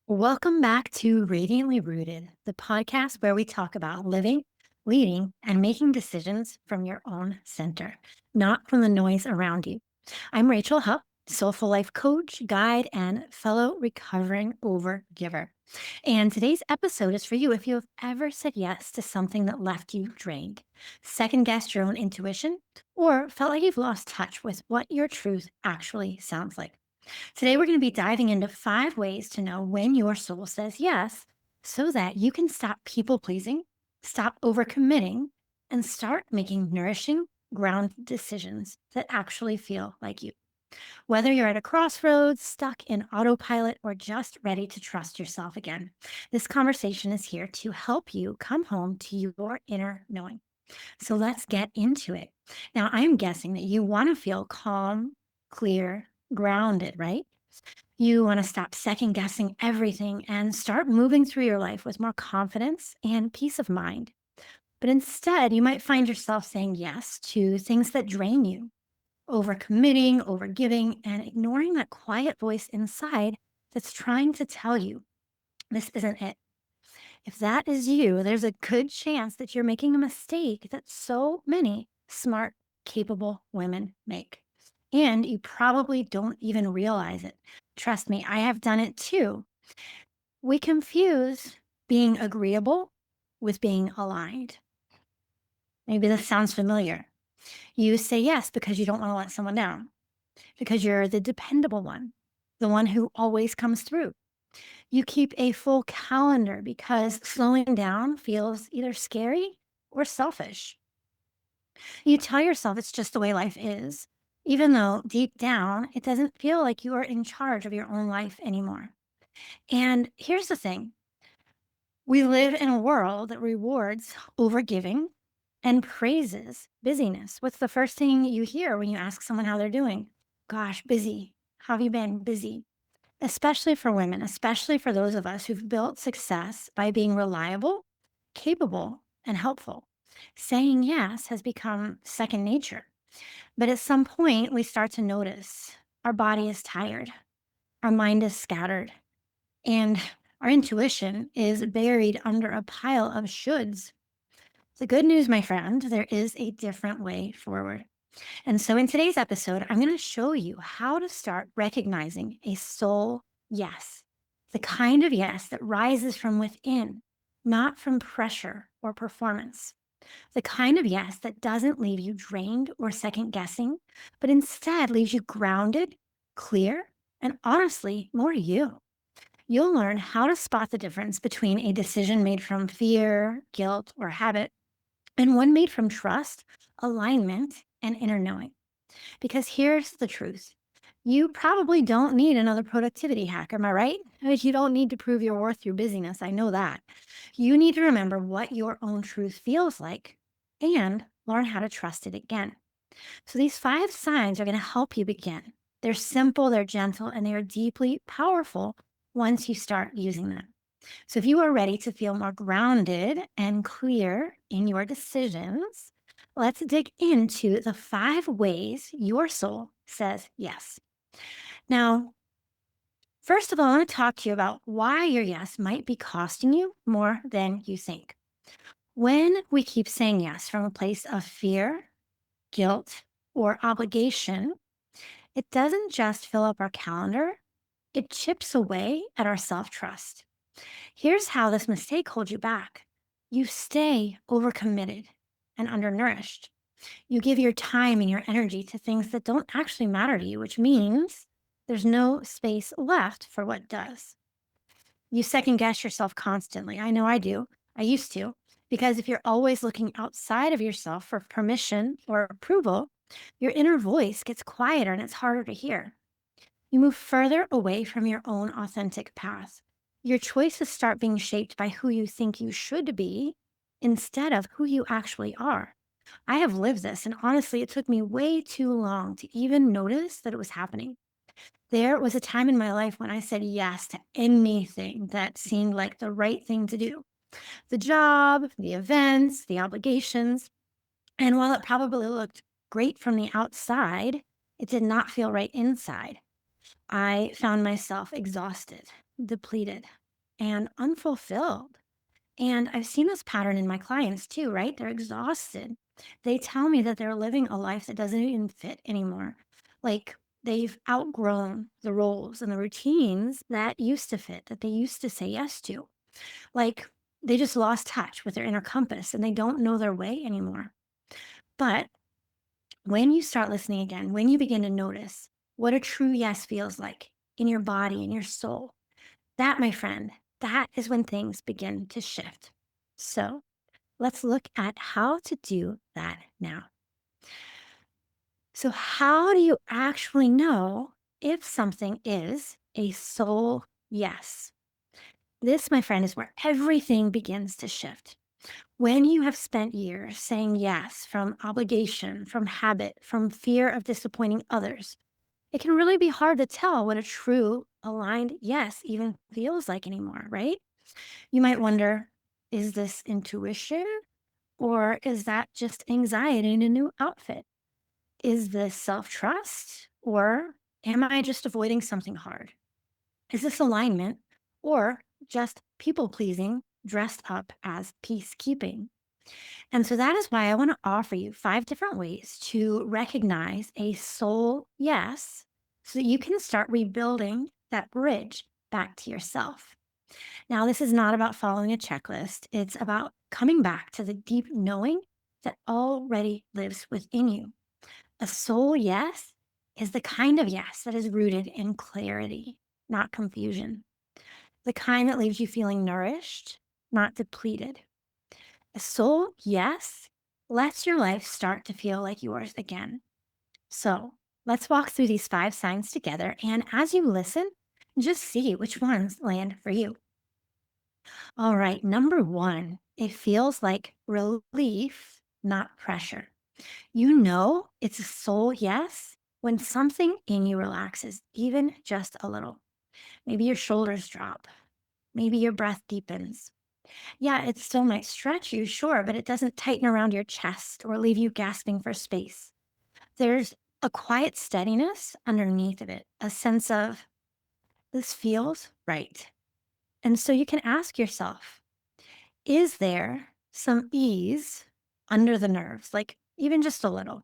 Welcome back to Radiantly Rooted, the podcast where we talk about living, leading, and making decisions from your own center, not from the noise around you. I'm Rachel Hupp, soulful life coach, guide, and fellow recovering overgiver. And today's episode is for you if you have ever said yes to something that left you drained, second guessed your own intuition, or felt like you've lost touch with what your truth actually sounds like. Today, we're going to be diving into 5 ways to know when your soul says yes so that you can stop people pleasing, stop overcommitting, and start making nourishing, grounded decisions that actually feel like you. Whether you're at a crossroads, stuck in autopilot, or just ready to trust yourself again, this conversation is here to help you come home to your inner knowing. So let's get into it. Now, I'm guessing that you want to feel calm, clear, grounded, right? You want to stop second guessing everything and start moving through your life with more confidence and peace of mind. But instead, you might find yourself saying yes to things that drain you, overcommitting, overgiving, and ignoring that quiet voice inside that's trying to tell you this isn't it. If that is you, there's a good chance that you're making a mistake that so many smart, capable women make. And you probably don't even realize it. Trust me, I have done it too. We confuse being agreeable with being aligned. Maybe this sounds familiar. You say yes because you don't want to let someone down, because you're the dependable one, the one who always comes through. You keep a full calendar because slowing down feels either scary or selfish. You tell yourself it's just the way life is, even though deep down it doesn't feel like you are in charge of your own life anymore. And here's the thing, we live in a world that rewards overgiving and praises busyness. What's the first thing you hear when you ask someone how they're doing? Gosh, busy. How have you been? Busy. Especially for women, especially for those of us who've built success by being reliable, capable, and helpful. Saying yes has become second nature. But at some point, we start to notice our body is tired, our mind is scattered, and our intuition is buried under a pile of shoulds. The good news, my friend, there is a different way forward. And so in today's episode, I'm going to show you how to start recognizing a soul yes, the kind of yes that rises from within, not from pressure or performance. The kind of yes that doesn't leave you drained or second guessing, but instead leaves you grounded, clear, and honestly, more you. You'll learn how to spot the difference between a decision made from fear, guilt, or habit and one made from trust, alignment, and inner knowing. Because here's the truth. You probably don't need another productivity hack, am I right? You don't need to prove your worth through busyness. I know that. You need to remember what your own truth feels like and learn how to trust it again. So these 5 signs are going to help you begin. They're simple, they're gentle, and they are deeply powerful once you start using them. So if you are ready to feel more grounded and clear in your decisions, let's dig into the 5 ways your soul says yes. Now, first of all, I want to talk to you about why your yes might be costing you more than you think. When we keep saying yes from a place of fear, guilt, or obligation, it doesn't just fill up our calendar, it chips away at our self trust. Here's how this mistake holds you back. You stay overcommitted and undernourished. You give your time and your energy to things that don't actually matter to you, which means there's no space left for what does. You second guess yourself constantly. I know I do. I used to. Because if you're always looking outside of yourself for permission or approval, your inner voice gets quieter and it's harder to hear. You move further away from your own authentic path. Your choices start being shaped by who you think you should be instead of who you actually are. I have lived this, and honestly, it took me way too long to even notice that it was happening. There was a time in my life when I said yes to anything that seemed like the right thing to do, the job, the events, the obligations. And while it probably looked great from the outside, it did not feel right inside. I found myself exhausted, depleted and unfulfilled. And I've seen this pattern in my clients too, right? They're exhausted. They tell me that they're living a life that doesn't even fit anymore. Like they've outgrown the roles and the routines that used to fit, that they used to say yes to. Like they just lost touch with their inner compass and they don't know their way anymore. But when you start listening again, when you begin to notice what a true yes feels like in your body, in your soul, that, my friend, that is when things begin to shift. So let's look at how to do that now. So, how do you actually know if something is a soul yes? This, my friend, is where everything begins to shift. When you have spent years saying yes from obligation, from habit, from fear of disappointing others, it can really be hard to tell what a true aligned yes even feels like anymore, right? You might wonder, is this intuition or is that just anxiety in a new outfit? Is this self trust or am I just avoiding something hard? Is this alignment or just people pleasing dressed up as peacekeeping? And so that is why I want to offer you 5 different ways to recognize a soul yes so that you can start rebuilding that bridge back to yourself. Now, this is not about following a checklist, it's about coming back to the deep knowing that already lives within you. A soul yes is the kind of yes that is rooted in clarity, not confusion, the kind that leaves you feeling nourished, not depleted. A soul yes lets your life start to feel like yours again. So let's walk through these 5 signs together. And as you listen, just see which ones land for you. All right, number one, it feels like relief, not pressure. You know it's a soul yes when something in you relaxes, even just a little. Maybe your shoulders drop. Maybe your breath deepens. Yeah, it still might stretch you, sure, but it doesn't tighten around your chest or leave you gasping for space. There's a quiet steadiness underneath of it, a sense of this feels right. And so you can ask yourself, is there some ease under the nerves, like even just a little?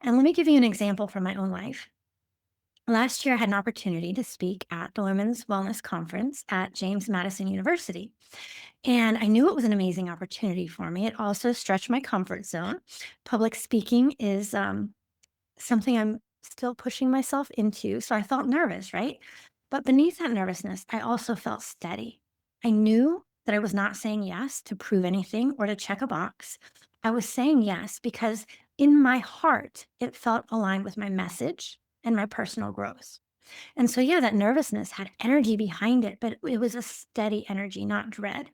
And let me give you an example from my own life. Last year, I had an opportunity to speak at the Women's Wellness Conference at James Madison University. And I knew it was an amazing opportunity for me. It also stretched my comfort zone. Public speaking is something I'm still pushing myself into. So I felt nervous, right? But beneath that nervousness, I also felt steady. I knew that I was not saying yes to prove anything or to check a box. I was saying yes because in my heart, it felt aligned with my message and my personal growth. And so, yeah, that nervousness had energy behind it, but it was a steady energy, not dread.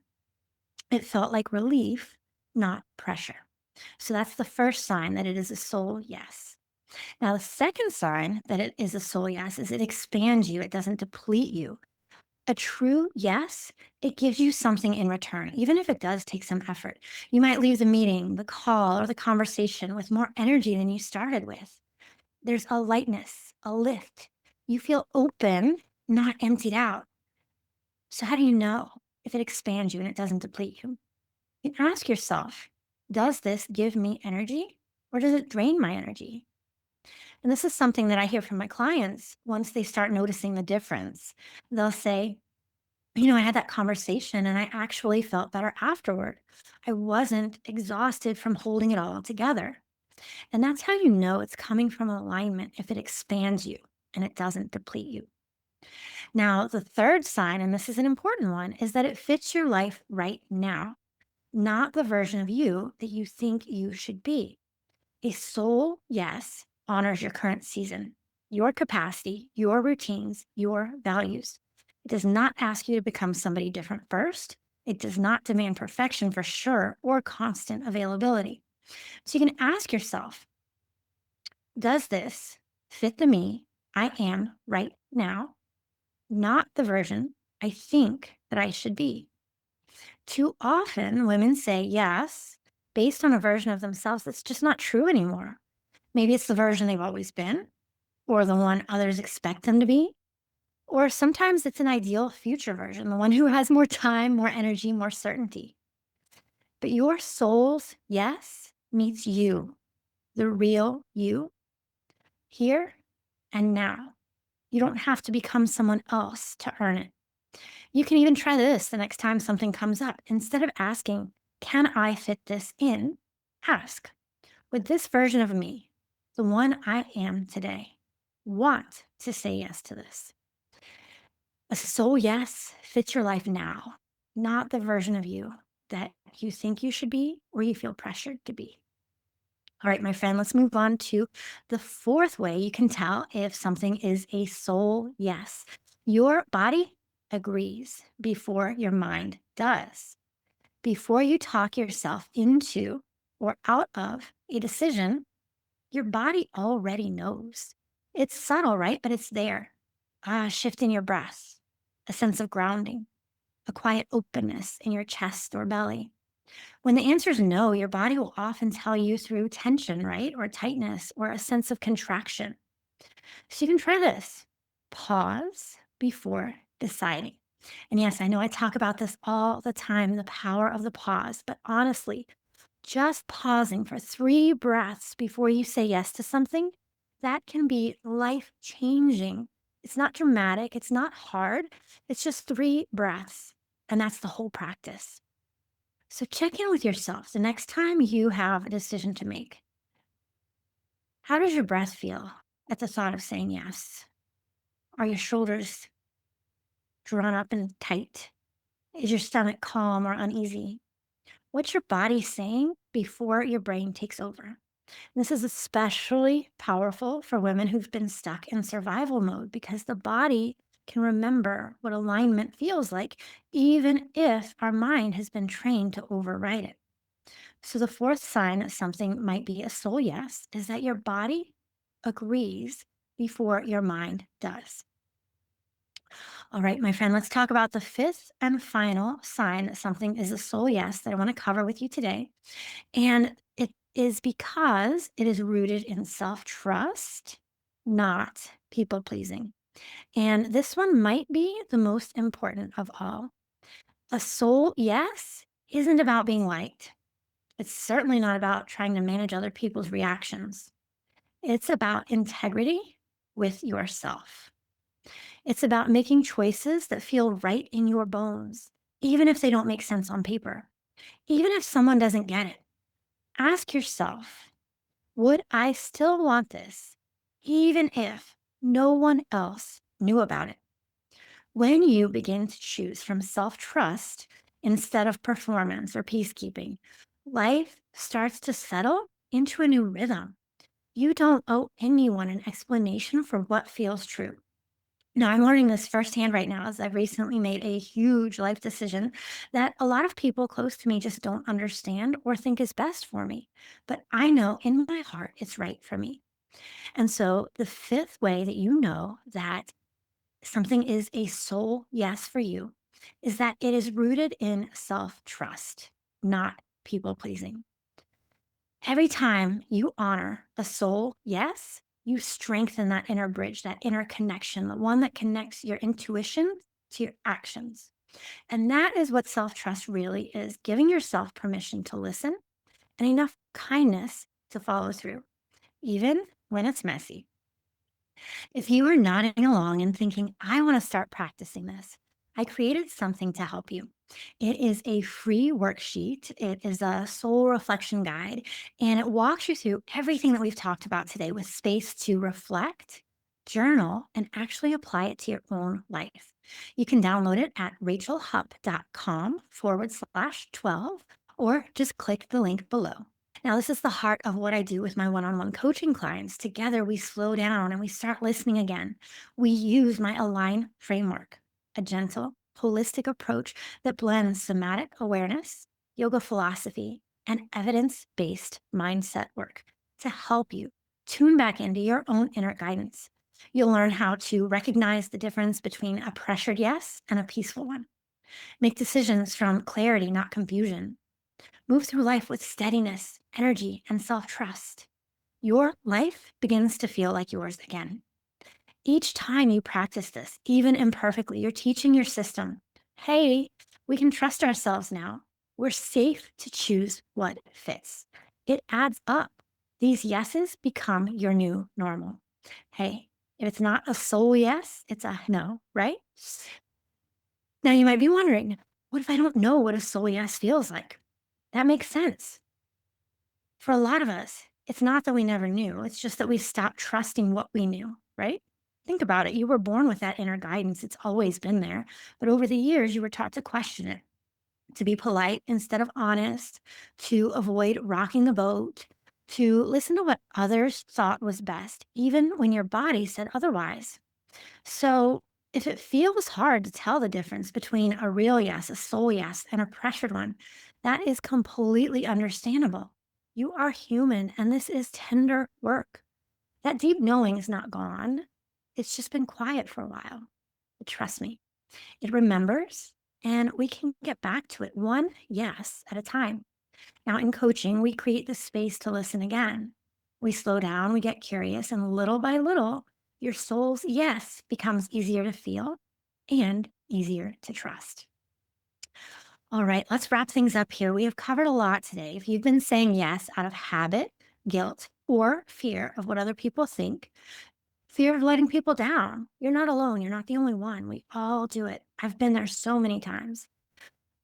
It felt like relief, not pressure. So that's the first sign that it is a soul yes. Now, the second sign that it is a soul yes is it expands you, it doesn't deplete you. A true yes, it gives you something in return, even if it does take some effort. You might leave the meeting, the call, or the conversation with more energy than you started with. There's a lightness, a lift. You feel open, not emptied out. So, how do you know if it expands you and it doesn't deplete you? You can ask yourself, does this give me energy or does it drain my energy? And this is something that I hear from my clients once they start noticing the difference. They'll say, I had that conversation and I actually felt better afterward. I wasn't exhausted from holding it all together. And that's how you know it's coming from alignment if it expands you and it doesn't deplete you. Now, the third sign, and this is an important one, is that it fits your life right now, not the version of you that you think you should be. A soul yes honors your current season, your capacity, your routines, your values. It does not ask you to become somebody different first. It does not demand perfection for sure or constant availability. So you can ask yourself, does this fit the me I am right now, not the version I think that I should be? Too often, women say yes based on a version of themselves that's just not true anymore. Maybe it's the version they've always been, or the one others expect them to be, Or sometimes it's an ideal future version, the one who has more time, more energy, more certainty. But your soul's yes meets you, the real you, here and now. You don't have to become someone else to earn it. You can even try this the next time something comes up. Instead of asking, can I fit this in? Ask, would this version of me, the one I am today, want to say yes to this? A soul yes fits your life now, not the version of you that you think you should be or you feel pressured to be. All right, my friend, let's move on to the fourth way you can tell if something is a soul yes. Your body agrees before your mind does. Before you talk yourself into or out of a decision, your body already knows. It's subtle, right? But it's there. Shift in your breath, a sense of grounding, a quiet openness in your chest or belly. When the answer is no, your body will often tell you through tension, right? Or tightness or a sense of contraction. So you can try this. Pause before deciding. And yes, I know I talk about this all the time, the power of the pause, but honestly, just pausing for 3 breaths before you say yes to something, that can be life changing. It's not dramatic, it's not hard, it's just 3 breaths. And that's the whole practice. So check in with yourself the next time you have a decision to make. How does your breath feel at the thought of saying yes? Are your shoulders drawn up and tight? Is your stomach calm or uneasy? What's your body saying before your brain takes over? This is especially powerful for women who've been stuck in survival mode because the body can remember what alignment feels like, even if our mind has been trained to override it. So, the fourth sign that something might be a soul yes is that your body agrees before your mind does. All right, my friend, let's talk about the fifth and final sign that something is a soul yes that I want to cover with you today. And it is because it is rooted in self trust, not people pleasing. And this one might be the most important of all. A soul yes isn't about being liked. It's certainly not about trying to manage other people's reactions. It's about integrity with yourself. It's about making choices that feel right in your bones, even if they don't make sense on paper, even if someone doesn't get it. Ask yourself, would I still want this, even if no one else knew about it? When you begin to choose from self trust instead of performance or peacekeeping, life starts to settle into a new rhythm. You don't owe anyone an explanation for what feels true. Now, I'm learning this firsthand right now as I've recently made a huge life decision that a lot of people close to me just don't understand or think is best for me. But I know in my heart it's right for me. And so, the fifth way that you know that something is a soul yes for you is that it is rooted in self trust, not people pleasing. Every time you honor a soul yes, you strengthen that inner bridge, that inner connection, the one that connects your intuition to your actions. And that is what self trust really is, giving yourself permission to listen and enough kindness to follow through, even when it's messy. If you are nodding along and thinking, I want to start practicing this, I created something to help you. It is a free worksheet. It is a soul reflection guide, and it walks you through everything that we've talked about today with space to reflect, journal, and actually apply it to your own life. You can download it at rachelhupp.com/12 or just click the link below. Now, this is the heart of what I do with my one on one coaching clients. Together, we slow down and we start listening again. We use my Align framework, a gentle, holistic approach that blends somatic awareness, yoga philosophy, and evidence based mindset work to help you tune back into your own inner guidance. You'll learn how to recognize the difference between a pressured yes and a peaceful one. Make decisions from clarity, not confusion. Move through life with steadiness, energy, and self trust. Your life begins to feel like yours again. Each time you practice this, even imperfectly, you're teaching your system, hey, we can trust ourselves now. We're safe to choose what fits. It adds up. These yeses become your new normal. Hey, if it's not a soul yes, it's a no, right? Now you might be wondering, what if I don't know what a soul yes feels like? That makes sense. For a lot of us, it's not that we never knew, it's just that we stopped trusting what we knew, right? Think about it. You were born with that inner guidance, it's always been there. But over the years, you were taught to question it, to be polite instead of honest, to avoid rocking the boat, to listen to what others thought was best, even when your body said otherwise. So, if it feels hard to tell the difference between a real yes, a soul yes, and a pressured one, that is completely understandable. You are human, and this is tender work. That deep knowing is not gone. It's just been quiet for a while. But trust me, it remembers, and we can get back to it one yes at a time. Now, in coaching, we create the space to listen again. We slow down, we get curious, and little by little, your soul's yes becomes easier to feel and easier to trust. All right, let's wrap things up here. We have covered a lot today. If you've been saying yes out of habit, guilt, or fear of what other people think, fear of letting people down, you're not alone. You're not the only one. We all do it. I've been there so many times.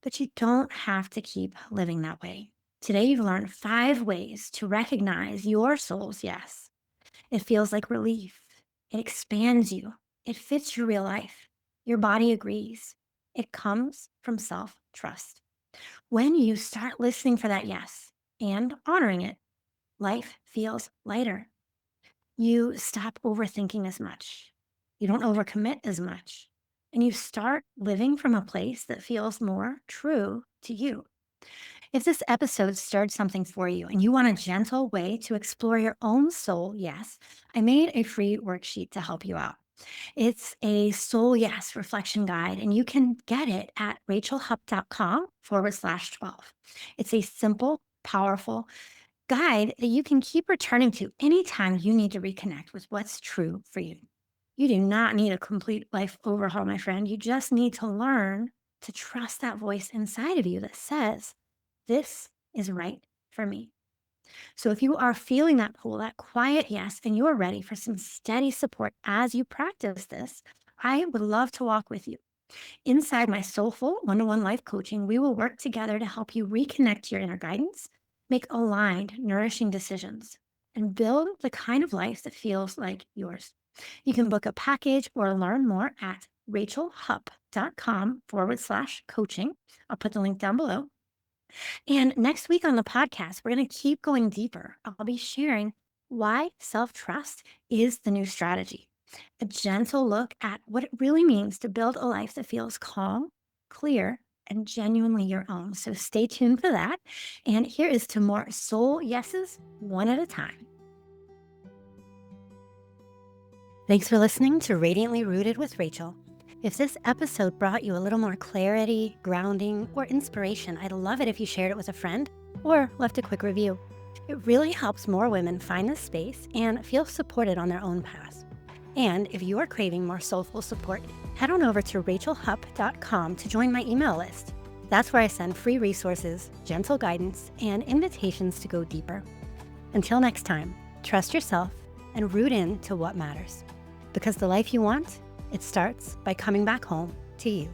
But you don't have to keep living that way. Today, you've learned 5 ways to recognize your soul's yes. It feels like relief, it expands you, it fits your real life. Your body agrees. It comes from self trust. When you start listening for that yes and honoring it, life feels lighter. You stop overthinking as much. You don't overcommit as much. And you start living from a place that feels more true to you. If this episode stirred something for you and you want a gentle way to explore your own soul, yes, I made a free worksheet to help you out. It's a soul yes reflection guide, and you can get it at rachelhupp.com/12. It's a simple, powerful guide that you can keep returning to anytime you need to reconnect with what's true for you. You do not need a complete life overhaul, my friend. You just need to learn to trust that voice inside of you that says, this is right for me. So if you are feeling that pull, that quiet yes, and you are ready for some steady support as you practice this, I would love to walk with you. Inside my soulful one-to-one life coaching, we will work together to help you reconnect to your inner guidance, make aligned, nourishing decisions, and build the kind of life that feels like yours. You can book a package or learn more at rachelhupp.com/coaching. I'll put the link down below. And next week on the podcast, we're going to keep going deeper. I'll be sharing why self trust is the new strategy, a gentle look at what it really means to build a life that feels calm, clear, and genuinely your own. So stay tuned for that. And here is to more soul yeses, one at a time. Thanks for listening to Radiantly Rooted with Rachel. If this episode brought you a little more clarity, grounding, or inspiration, I'd love it if you shared it with a friend or left a quick review. It really helps more women find this space and feel supported on their own path. And if you are craving more soulful support, head on over to rachelhupp.com to join my email list. That's where I send free resources, gentle guidance, and invitations to go deeper. Until next time, trust yourself and root in to what matters. Because the life you want, it starts by coming back home to you.